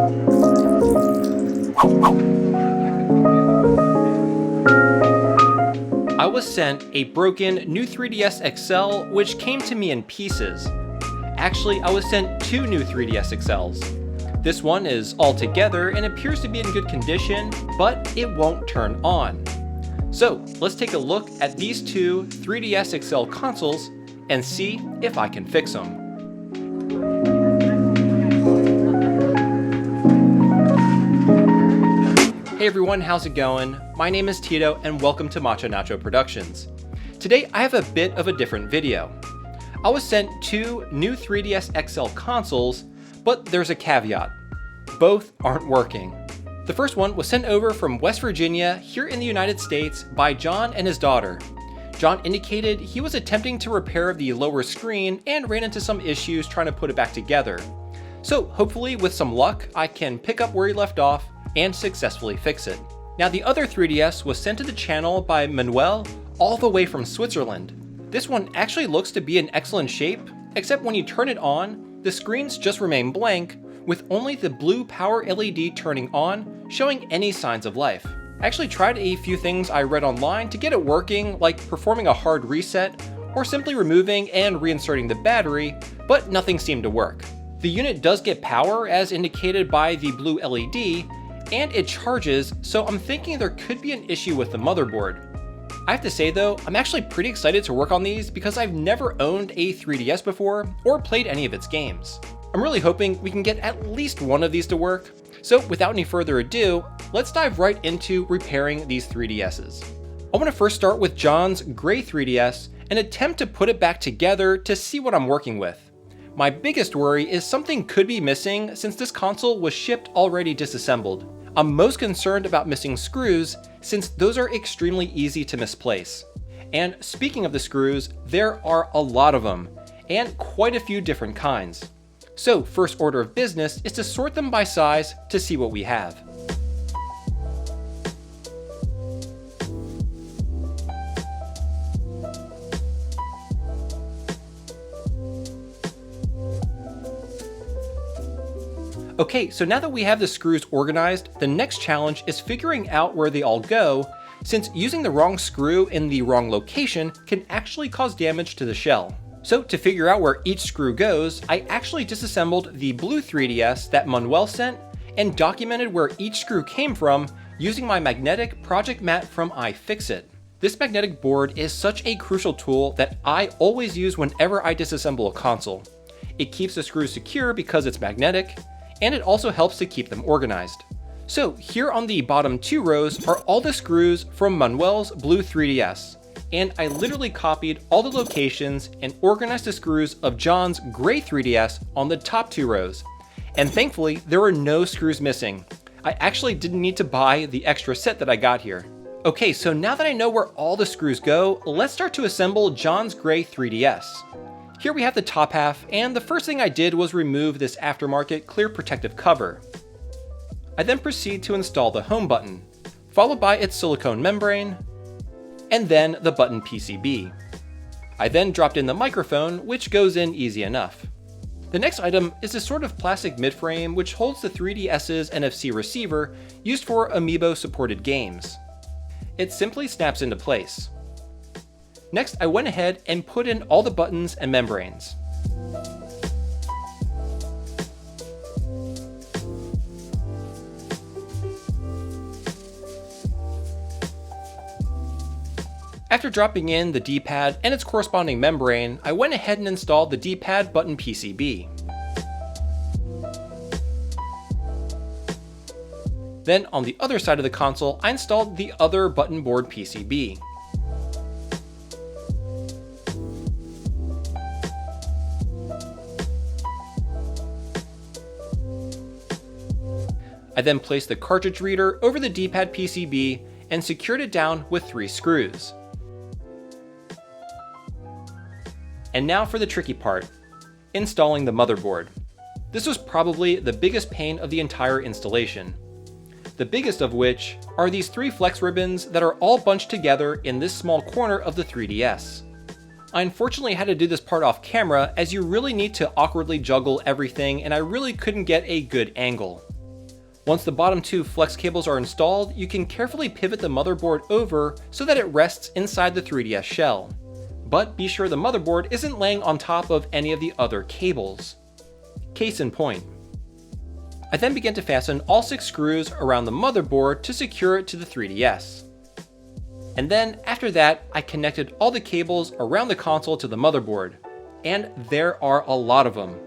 I was sent a broken new 3DS XL which came to me in pieces. Actually, I was sent two new 3DS XLs. This one is all together and appears to be in good condition, but it won't turn on. So let's take a look at these two 3DS XL consoles and see if I can fix them. Hey everyone, how's it going? My name is Tito and welcome to Macho Nacho Productions. Today I have a bit of a different video. I was sent two new 3DS XL consoles, but there's a caveat. Both aren't working. The first one was sent over from West Virginia here in the United States by John and his daughter. John indicated he was attempting to repair the lower screen and ran into some issues trying to put it back together. So hopefully with some luck I can pick up where he left off and successfully fix it. Now the other 3DS was sent to the channel by Manuel all the way from Switzerland. This one actually looks to be in excellent shape, except when you turn it on, the screens just remain blank, with only the blue power LED turning on, showing any signs of life. I actually tried a few things I read online to get it working, like performing a hard reset, or simply removing and reinserting the battery, but nothing seemed to work. The unit does get power as indicated by the blue LED, and it charges, so I'm thinking there could be an issue with the motherboard. I have to say though, I'm actually pretty excited to work on these because I've never owned a 3DS before or played any of its games. I'm really hoping we can get at least one of these to work. So without any further ado, let's dive right into repairing these 3DSs. I want to first start with John's gray 3DS and attempt to put it back together to see what I'm working with. My biggest worry is something could be missing since this console was shipped already disassembled. I'm most concerned about missing screws since those are extremely easy to misplace. And speaking of the screws, there are a lot of them, and quite a few different kinds. So first order of business is to sort them by size to see what we have. Okay, so now that we have the screws organized, the next challenge is figuring out where they all go, since using the wrong screw in the wrong location can actually cause damage to the shell. So to figure out where each screw goes, I actually disassembled the blue 3DS that Manuel sent and documented where each screw came from using my magnetic project mat from iFixit. This magnetic board is such a crucial tool that I always use whenever I disassemble a console. It keeps the screws secure because it's magnetic, and it also helps to keep them organized. So here on the bottom two rows are all the screws from Manuel's blue 3DS, and I literally copied all the locations and organized the screws of John's gray 3DS on the top two rows. And thankfully, there were no screws missing. I actually didn't need to buy the extra set that I got here. Okay, so now that I know where all the screws go, let's start to assemble John's gray 3DS. Here we have the top half, and the first thing I did was remove this aftermarket clear protective cover. I then proceed to install the home button, followed by its silicone membrane, and then the button PCB. I then dropped in the microphone, which goes in easy enough. The next item is a sort of plastic midframe which holds the 3DS's NFC receiver used for Amiibo supported games. It simply snaps into place. Next, I went ahead and put in all the buttons and membranes. After dropping in the D-pad and its corresponding membrane, I went ahead and installed the D-pad button PCB. Then on the other side of the console, I installed the other button board PCB. I then placed the cartridge reader over the D-pad PCB and secured it down with 3 screws. And now for the tricky part, installing the motherboard. This was probably the biggest pain of the entire installation. The biggest of which are these 3 flex ribbons that are all bunched together in this small corner of the 3DS. I unfortunately had to do this part off camera as you really need to awkwardly juggle everything and I really couldn't get a good angle. Once the bottom two flex cables are installed, you can carefully pivot the motherboard over so that it rests inside the 3DS shell. But be sure the motherboard isn't laying on top of any of the other cables. Case in point. I then began to fasten all 6 screws around the motherboard to secure it to the 3DS. And then, after that, I connected all the cables around the console to the motherboard. And there are a lot of them.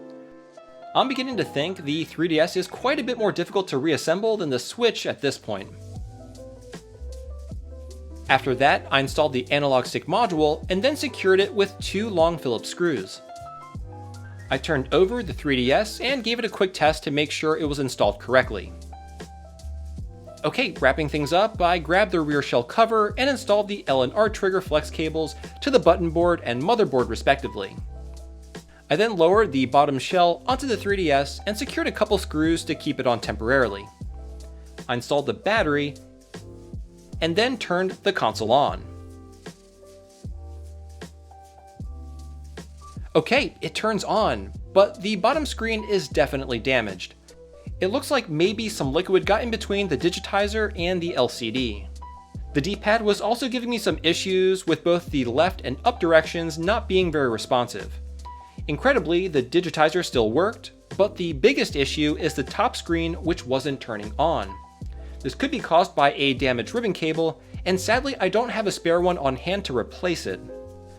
I'm beginning to think the 3DS is quite a bit more difficult to reassemble than the Switch at this point. After that, I installed the analog stick module and then secured it with 2 long Phillips screws. I turned over the 3DS and gave it a quick test to make sure it was installed correctly. Okay, wrapping things up, I grabbed the rear shell cover and installed the L and R trigger flex cables to the button board and motherboard respectively. I then lowered the bottom shell onto the 3DS and secured a couple screws to keep it on temporarily. I installed the battery and then turned the console on. Okay, it turns on, but the bottom screen is definitely damaged. It looks like maybe some liquid got in between the digitizer and the LCD. The D-pad was also giving me some issues with both the left and up directions not being very responsive. Incredibly, the digitizer still worked, but the biggest issue is the top screen which wasn't turning on. This could be caused by a damaged ribbon cable, and sadly I don't have a spare one on hand to replace it.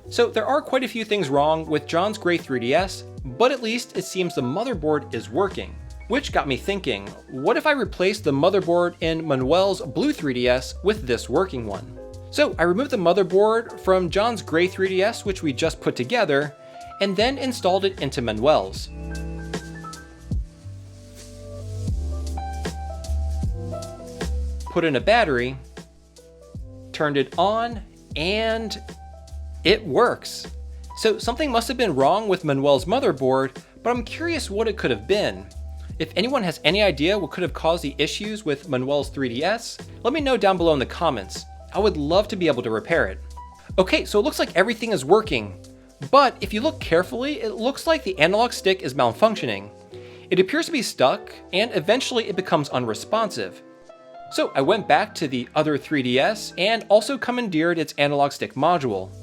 So there are quite a few things wrong with John's gray 3DS, but at least it seems the motherboard is working. Which got me thinking, what if I replaced the motherboard in Manuel's blue 3DS with this working one? So I removed the motherboard from John's gray 3DS, which we just put together, and then installed it into Manuel's. Put in a battery, turned it on, and it works. So something must have been wrong with Manuel's motherboard, but I'm curious what it could have been. If anyone has any idea what could have caused the issues with Manuel's 3DS, let me know down below in the comments. I would love to be able to repair it. Okay, so it looks like everything is working, but if you look carefully, it looks like the analog stick is malfunctioning. It appears to be stuck, and eventually it becomes unresponsive. So I went back to the other 3DS and also commandeered its analog stick module.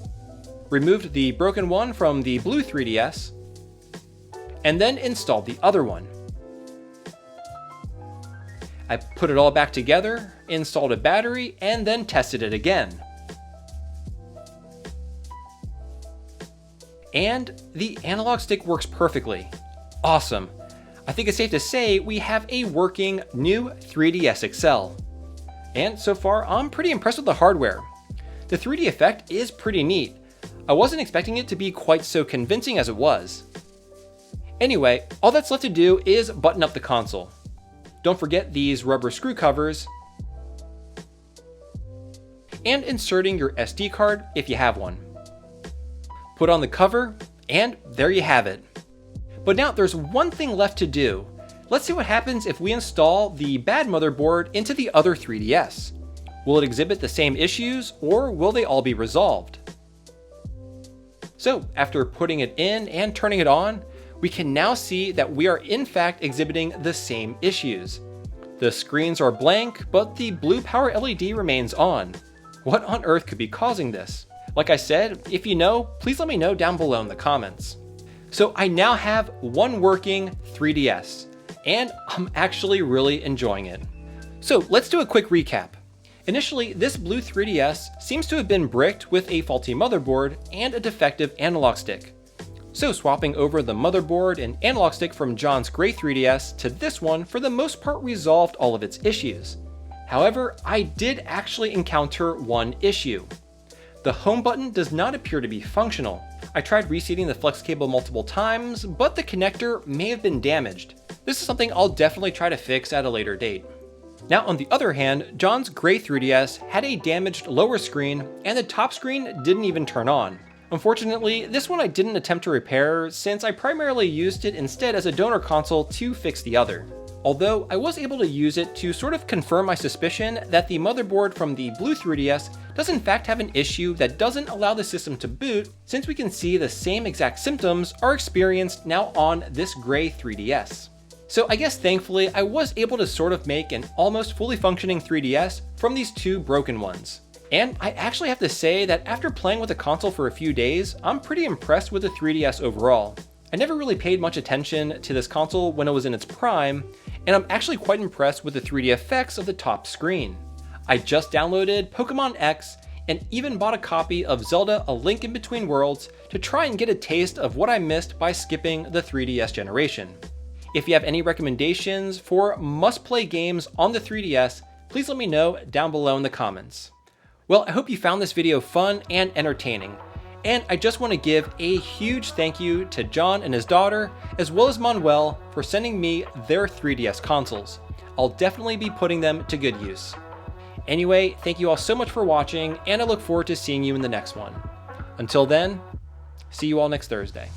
Removed the broken one from the blue 3DS, and then installed the other one. I put it all back together, installed a battery, and then tested it again. And the analog stick works perfectly. Awesome. I think it's safe to say we have a working new 3DS XL. And so far, I'm pretty impressed with the hardware. The 3D effect is pretty neat. I wasn't expecting it to be quite so convincing as it was. Anyway, all that's left to do is button up the console. Don't forget these rubber screw covers, and inserting your SD card if you have one. Put on the cover, and there you have it. But now there's one thing left to do. Let's see what happens if we install the bad motherboard into the other 3DS. Will it exhibit the same issues, or will they all be resolved? So after putting it in and turning it on, we can now see that we are in fact exhibiting the same issues. The screens are blank, but the blue power LED remains on. What on earth could be causing this? Like I said, if you know, please let me know down below in the comments. So I now have one working 3DS, and I'm actually really enjoying it. So let's do a quick recap. Initially, this blue 3DS seems to have been bricked with a faulty motherboard and a defective analog stick. So swapping over the motherboard and analog stick from John's gray 3DS to this one for the most part resolved all of its issues. However, I did actually encounter one issue. The home button does not appear to be functional. I tried reseating the flex cable multiple times, but the connector may have been damaged. This is something I'll definitely try to fix at a later date. Now on the other hand, John's gray 3DS had a damaged lower screen, and the top screen didn't even turn on. Unfortunately, this one I didn't attempt to repair since I primarily used it instead as a donor console to fix the other. Although I was able to use it to sort of confirm my suspicion that the motherboard from the blue 3DS does in fact have an issue that doesn't allow the system to boot, since we can see the same exact symptoms are experienced now on this gray 3DS. So I guess thankfully I was able to sort of make an almost fully functioning 3DS from these two broken ones. And I actually have to say that after playing with the console for a few days, I'm pretty impressed with the 3DS overall. I never really paid much attention to this console when it was in its prime, and I'm actually quite impressed with the 3D effects of the top screen. I just downloaded Pokemon X and even bought a copy of Zelda: A Link in Between Worlds to try and get a taste of what I missed by skipping the 3DS generation. If you have any recommendations for must-play games on the 3DS, please let me know down below in the comments. Well, I hope you found this video fun and entertaining, and I just want to give a huge thank you to John and his daughter, as well as Manuel, for sending me their 3DS consoles. I'll definitely be putting them to good use. Anyway, thank you all so much for watching, and I look forward to seeing you in the next one. Until then, see you all next Thursday.